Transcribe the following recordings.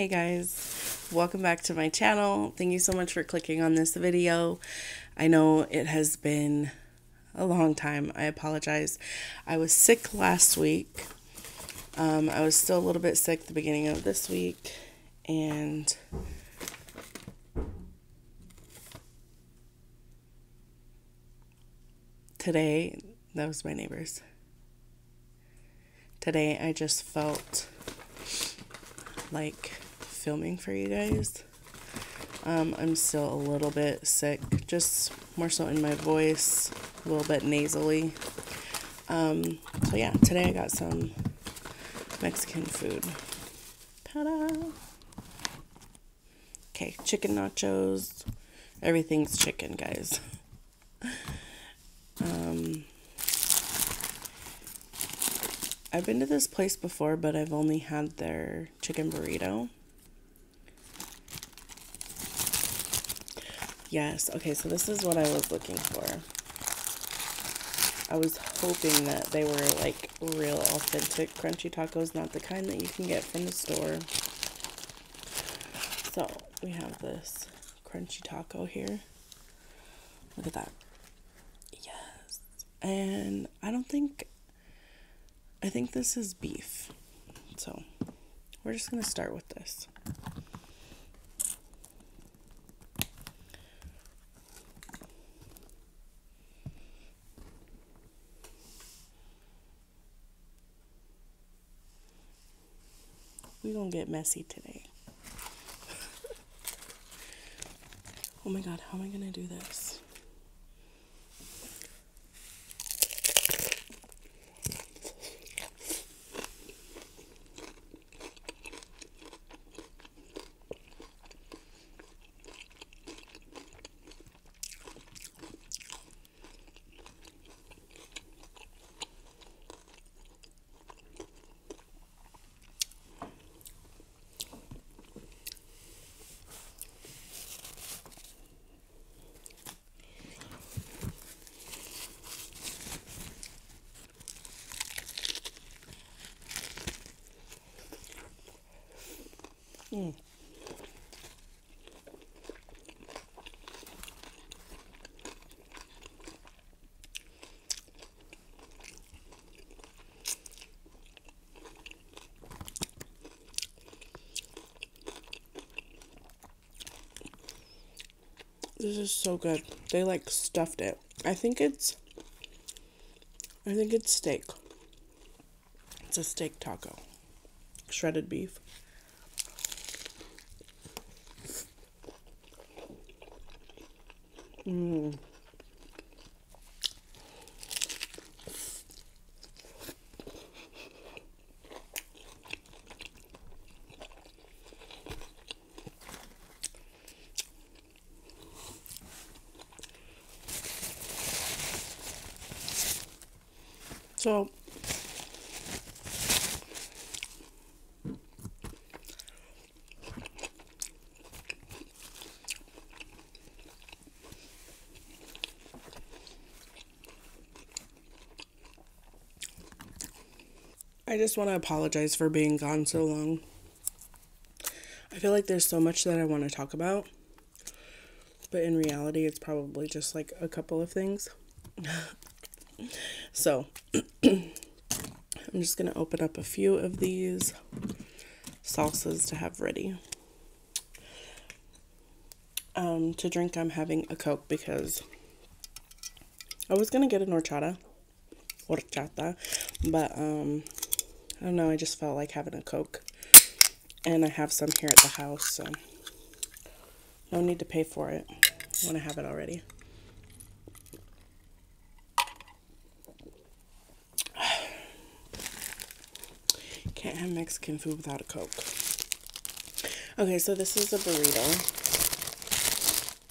Hey guys, welcome back to my channel. Thank you so much for clicking on this video. I know it has been a long time. I apologize. I was sick last week. I was still a little bit sick the beginning of this week, and today, that was my neighbors. Today I just felt like filming for you guys. I'm still a little bit sick, just more so in my voice, a little bit nasally. So yeah, today I got some Mexican food. Ta-da! Okay, chicken nachos. Everything's chicken, guys. I've been to this place before, but I've only had their chicken burrito. Yes, okay, so this is what I was looking for. I was hoping that they were like real authentic crunchy tacos, not the kind that you can get from the store. So we have this crunchy taco here. Look at that. Yes. And I think this is beef. So we're just going to start with this. We're going to get messy today. Oh my God, how am I going to do this? This is so good. They like stuffed it. I think it's steak. It's a steak taco. Shredded beef. So I just want to apologize for being gone so long. I feel like there's so much that I want to talk about, but in reality, it's probably just like a couple of things. So, I'm just going to open up a few of these salsas to have ready. To drink, I'm having a Coke because I was going to get an horchata, but, I don't know, I just felt like having a Coke, and I have some here at the house, so no need to pay for it when I have it already. Can't have Mexican food without a Coke. Okay, so this is a burrito.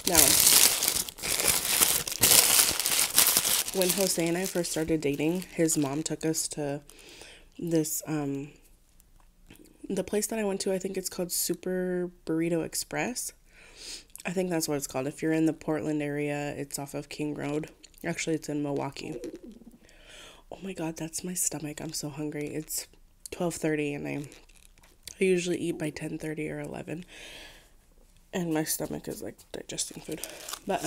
Now, when Jose and I first started dating, his mom took us to this, the place that I went to, I think it's called Super Burrito Express. I think that's what it's called. If you're in the Portland area, it's off of King Road. Actually, it's in Milwaukee. Oh my God, that's my stomach. I'm so hungry. It's 12:30 and I I usually eat by 10:30 or 11, and my stomach is like digesting food. But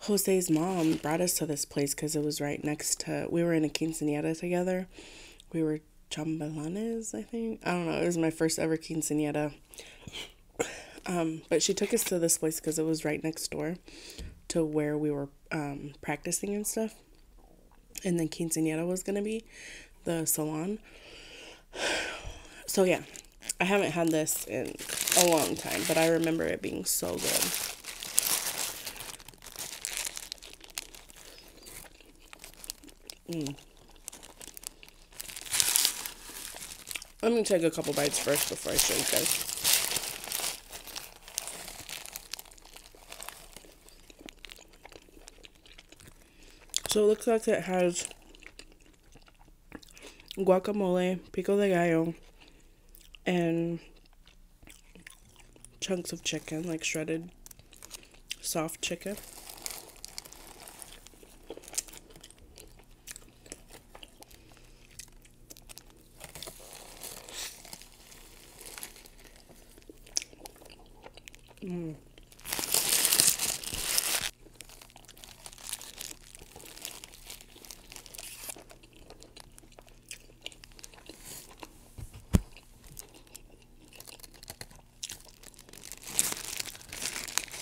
Jose's mom brought us to this place because it was right next to, we were in a quinceañera together. We were chambelanes, I think. I don't know. It was my first ever quinceañera. But she took us to this place because it was right next door to where we were practicing and stuff. And then quinceañera was going to be the salon. So yeah, I haven't had this in a long time, but I remember it being so good. Let me take a couple bites first before I show you guys. So it looks like it has guacamole, pico de gallo, and chunks of chicken, like shredded soft chicken.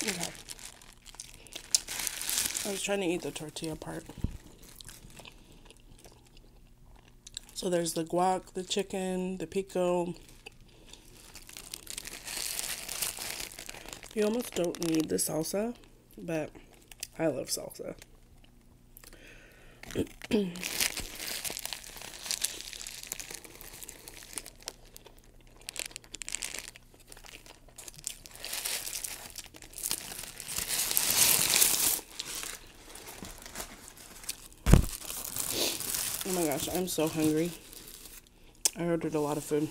Okay. I was trying to eat the tortilla part. So there's the guac, the chicken, the pico. You almost don't need the salsa, but I love salsa. Oh my gosh, I'm so hungry. I ordered a lot of food.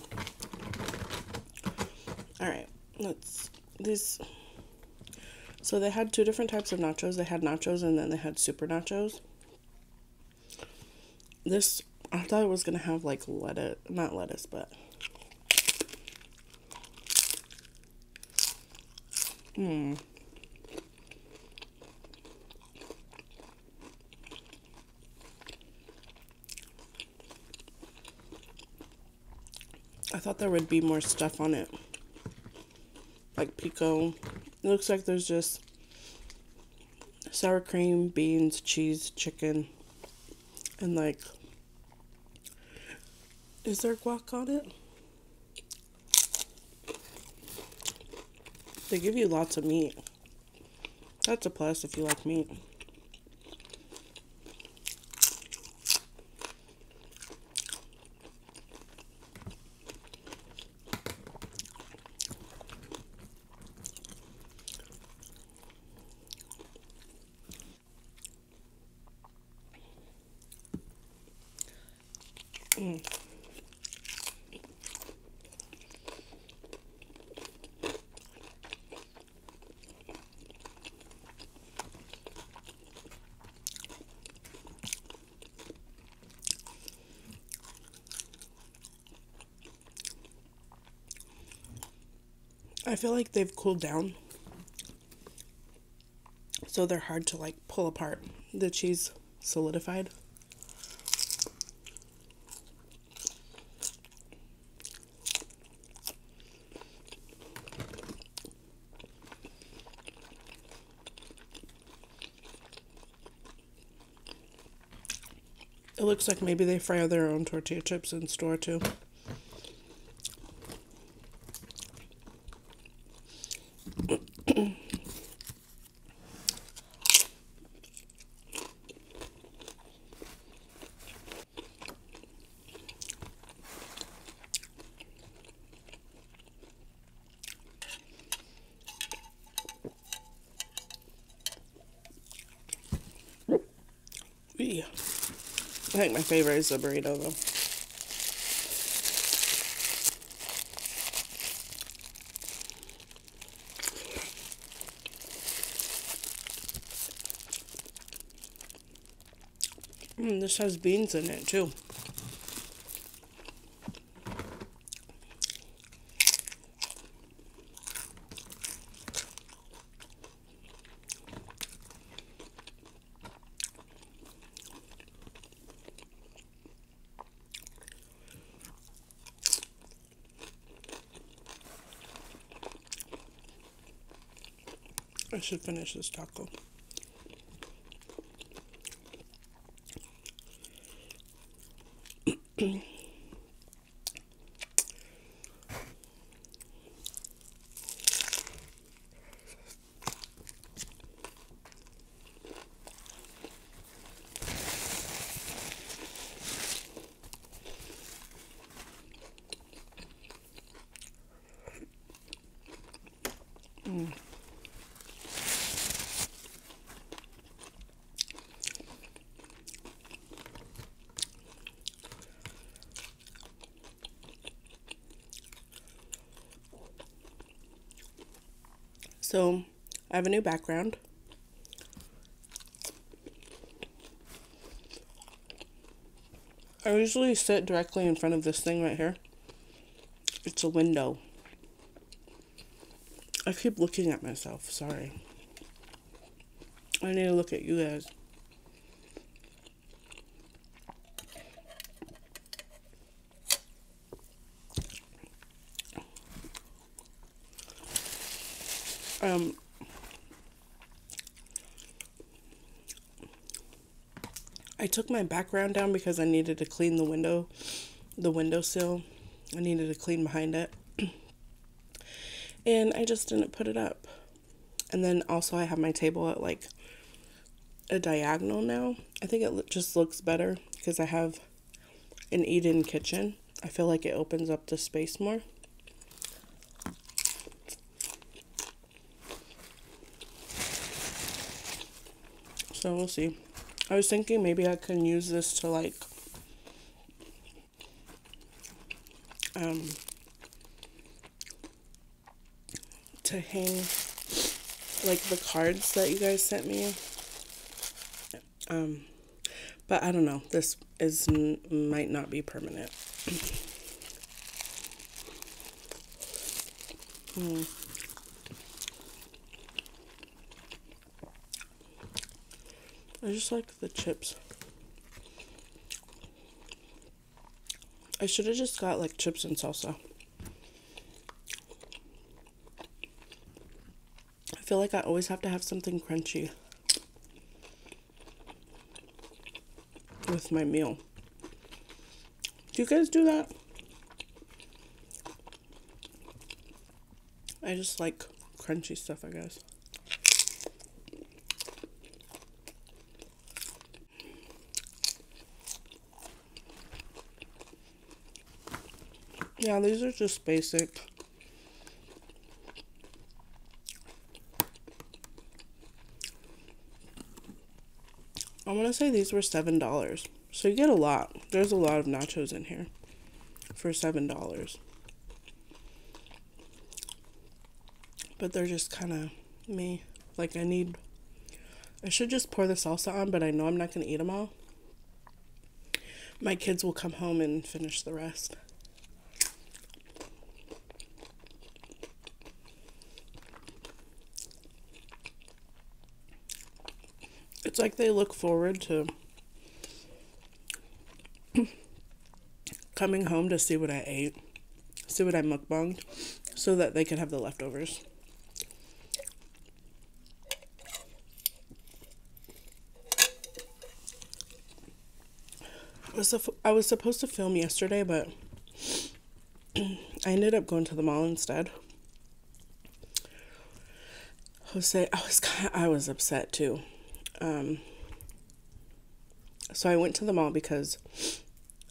Alright, so they had two different types of nachos. They had nachos and then they had super nachos. This, I thought it was going to have like lettuce, not lettuce, but I thought there would be more stuff on it. Like pico. It looks like there's just sour cream, beans, cheese, chicken, and like, is there guac on it? They give you lots of meat. That's a plus if you like meat. I feel like they've cooled down, so they're hard to like pull apart. The cheese solidified. It looks like maybe they fry their own tortilla chips in store too. Yeah. I think my favorite is the burrito though. This has beans in it too. I should finish this taco. So, I have a new background. I usually sit directly in front of this thing right here. It's a window. I keep looking at myself, sorry. I need to look at you guys. I took my background down because I needed to clean the windowsill. I needed to clean behind it. And I just didn't put it up. And then also I have my table at like a diagonal now. I think it just looks better because I have an eat-in kitchen. I feel like it opens up the space more. So we'll see. I was thinking maybe I can use this to like to hang like the cards that you guys sent me. But I don't know. This might not be permanent. I just like the chips. I should have just got like chips and salsa. I feel like I always have to have something crunchy with my meal. Do you guys do that? I just like crunchy stuff, I guess. Yeah, these are just basic. I want to say these were $7. So you get a lot. There's a lot of nachos in here for $7. But they're just kind of me. Like I should just pour the salsa on, but I know I'm not going to eat them all. My kids will come home and finish the rest. It's like they look forward to coming home to see what I ate, see what I mukbanged, so that they could have the leftovers. I was supposed to film yesterday, but I ended up going to the mall instead. I was upset too. So I went to the mall because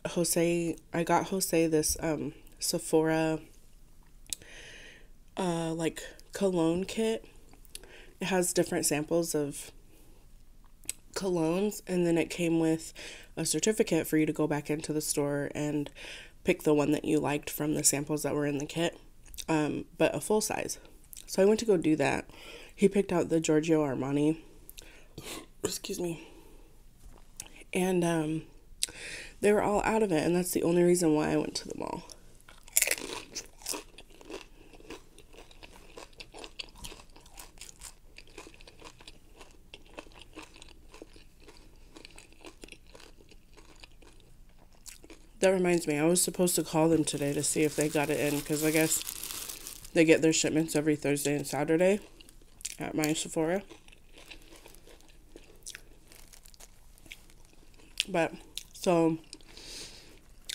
I got Jose this Sephora like cologne kit. It has different samples of colognes, and then it came with a certificate for you to go back into the store and pick the one that you liked from the samples that were in the kit, but a full size. So I went to go do that. He picked out the Giorgio Armani. Excuse me. And they were all out of it, and that's the only reason why I went to the mall. That reminds me, I was supposed to call them today to see if they got it in, because I guess they get their shipments every Thursday and Saturday. at my Sephora. But so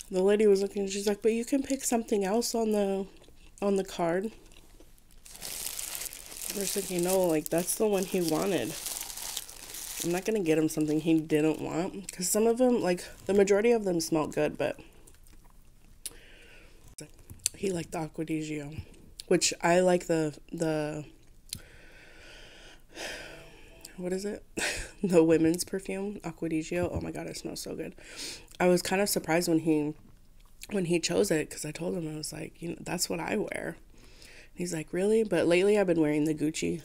the lady was looking, she's like, but you can pick something else on the card. I was thinking, no, like, that's the one he wanted. I'm not gonna get him something he didn't want, because some of them, like, the majority of them smell good, but he liked the Acqua di Gio, which I like the what is it? The women's perfume, Acqua di Gio. Oh my god, it smells so good. I was kind of surprised when he chose it, because I told him, I was like, you know, that's what I wear. He's like, really? But lately I've been wearing the Gucci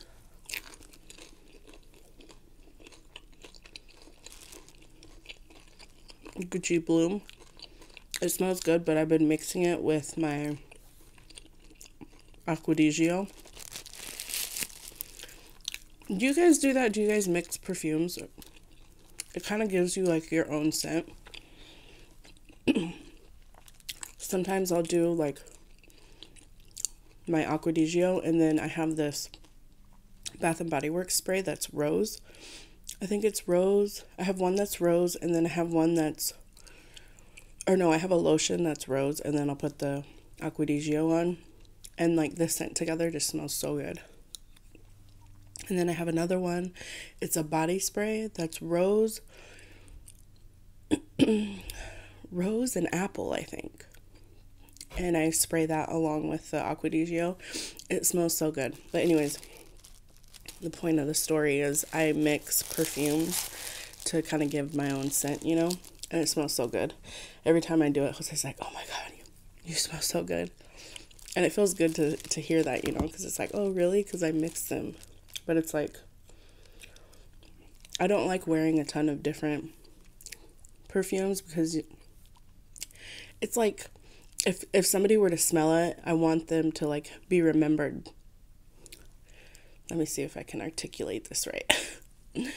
Bloom. It smells good, but I've been mixing it with my Acqua di Gio. Do you guys do that? Do you guys mix perfumes? It kind of gives you like your own scent. Sometimes I'll do like my Acqua di Gio, and then I have this Bath and Body Works spray that's rose. I think it's rose. I have one that's rose, and then I have one that's, or no, I have a lotion that's rose, and then I'll put the Acqua di Gio on, and like this scent together just smells so good. And then I have another one. It's a body spray that's rose, rose and apple, I think. And I spray that along with the Acqua di Gio. It smells so good. But anyways, the point of the story is I mix perfumes to kind of give my own scent, you know? And it smells so good. Every time I do it, Jose's like, oh my god, you smell so good. And it feels good to hear that, you know? Because it's like, oh really? Because I mixed them. But it's like, I don't like wearing a ton of different perfumes, because it's like, if somebody were to smell it, I want them to like be remembered. Let me see if I can articulate this right.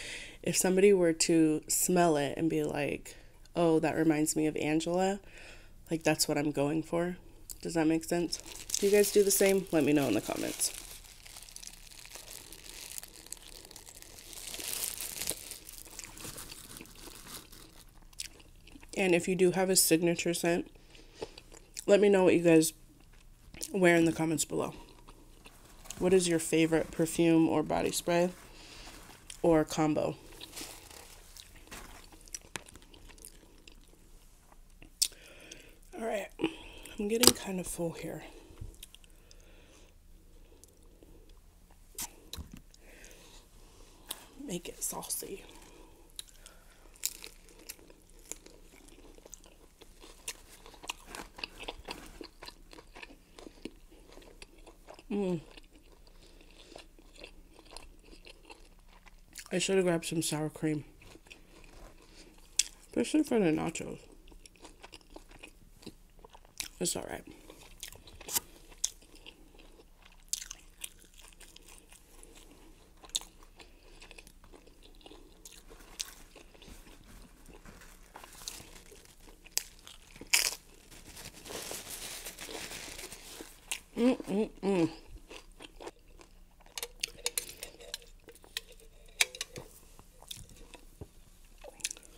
If somebody were to smell it and be like, oh, that reminds me of Angela, like that's what I'm going for. Does that make sense? Do you guys do the same? Let me know in the comments. And if you do have a signature scent, let me know what you guys wear in the comments below. What is your favorite perfume or body spray or combo? All right, I'm getting kind of full here. Make it saucy. I should have grabbed some sour cream, especially for the nachos. It's all right.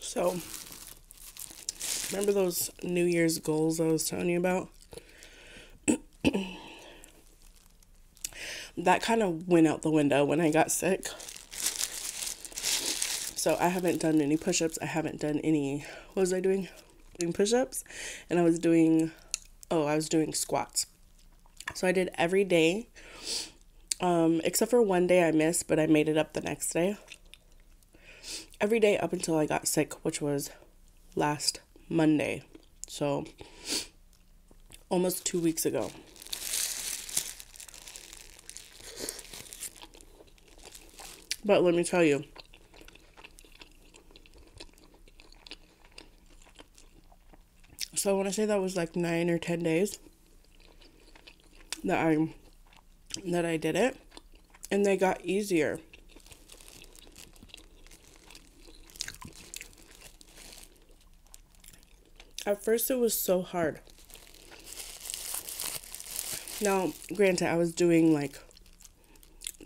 So, remember those New Year's goals I was telling you about? That kind of went out the window when I got sick. So I haven't done any push-ups. I haven't done any, what was I doing? Doing push-ups. And I was doing squats. So I did every day, except for one day I missed, but I made it up the next day. Every day up until I got sick, which was last Monday. So almost 2 weeks ago. But let me tell you, so I want to say that was like 9 or 10 days that I did it, and they got easier. At first it was so hard. Now, granted, I was doing like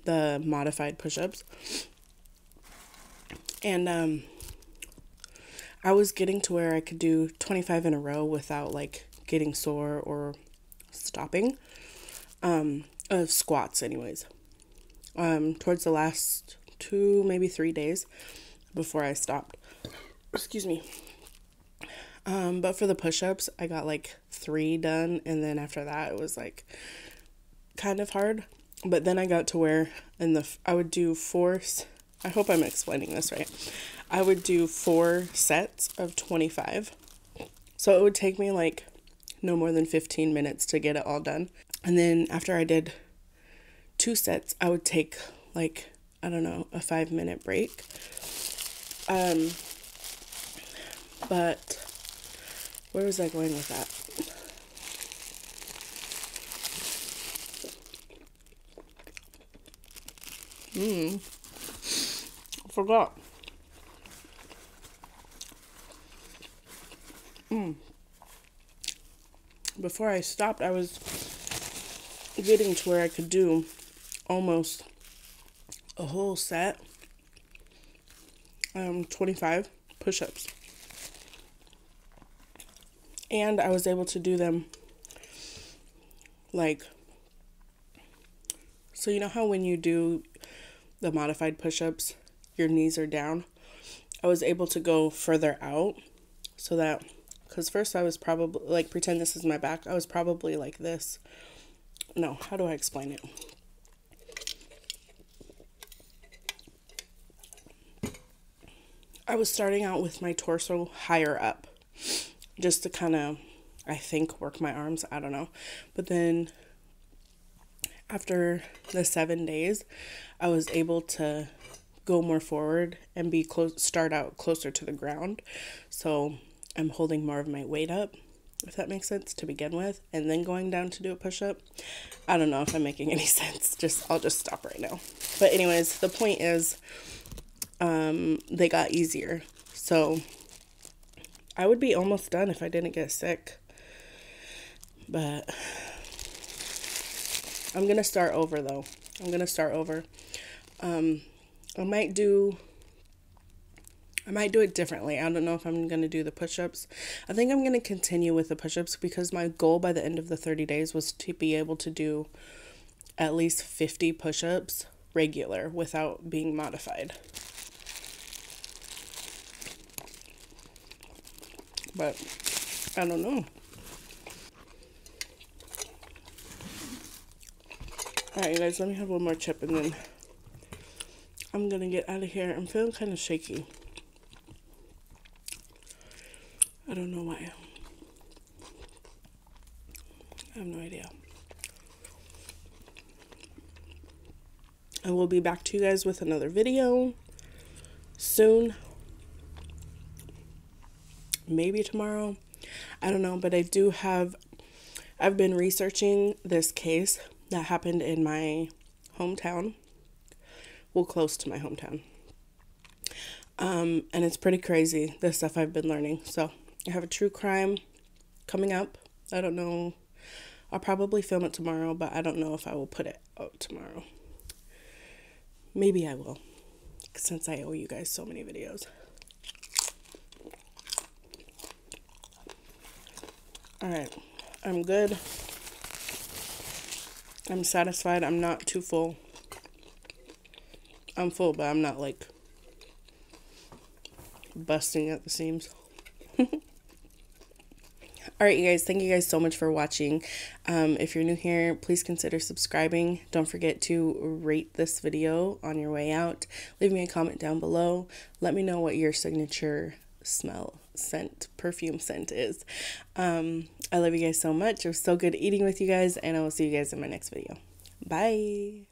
the modified push-ups. And I was getting to where I could do 25 in a row without like getting sore or stopping. Of squats anyways. Towards the last 2, maybe 3 days before I stopped. Excuse me. But for the push-ups, I got like 3 done, and then after that it was like kind of hard. But then I got to where I would do 4, I hope I'm explaining this right. I would do 4 sets of 25. So it would take me like no more than 15 minutes to get it all done. And then after I did 2 sets, I would take like, I don't know, a 5-minute break. But where was I going with that? I forgot. Before I stopped, I was getting to where I could do almost a whole set, 25 push-ups. And I was able to do them like, so you know how when you do the modified push-ups, your knees are down? I was able to go further out so that, because first I was probably, like, pretend this is my back, I was probably like this. No, how do I explain it? I was starting out with my torso higher up, just to kind of, I think, work my arms. I don't know. But then after the 7 days, I was able to go more forward and start out closer to the ground. So I'm holding more of my weight up, if that makes sense, to begin with, and then going down to do a push-up. I don't know if I'm making any sense. I'll just stop right now. But anyways, the point is, they got easier. So I would be almost done if I didn't get sick. But I'm going to start over, though. I might do it differently. I don't know if I'm going to do the push-ups. I think I'm going to continue with the push-ups because my goal by the end of the 30 days was to be able to do at least 50 push-ups regular without being modified. But I don't know. Alright, you guys, let me have one more chip and then I'm gonna get out of here. I'm feeling kind of shaky. I don't know why. I have no idea. I will be back to you guys with another video soon. Maybe tomorrow. I don't know, but I've been researching this case that happened in my hometown. Well, close to my hometown. And it's pretty crazy, the stuff I've been learning. So I have a true crime coming up. I don't know. I'll probably film it tomorrow, but I don't know if I will put it out tomorrow. Maybe I will, since I owe you guys so many videos. Alright, I'm good. I'm satisfied. I'm not too full. I'm full, but I'm not like busting at the seams. Alright, you guys, thank you guys so much for watching. If you're new here, please consider subscribing. Don't forget to rate this video on your way out. Leave me a comment down below. Let me know what your signature perfume scent is. I love you guys so much. It was so good eating with you guys, and I will see you guys in my next video. Bye.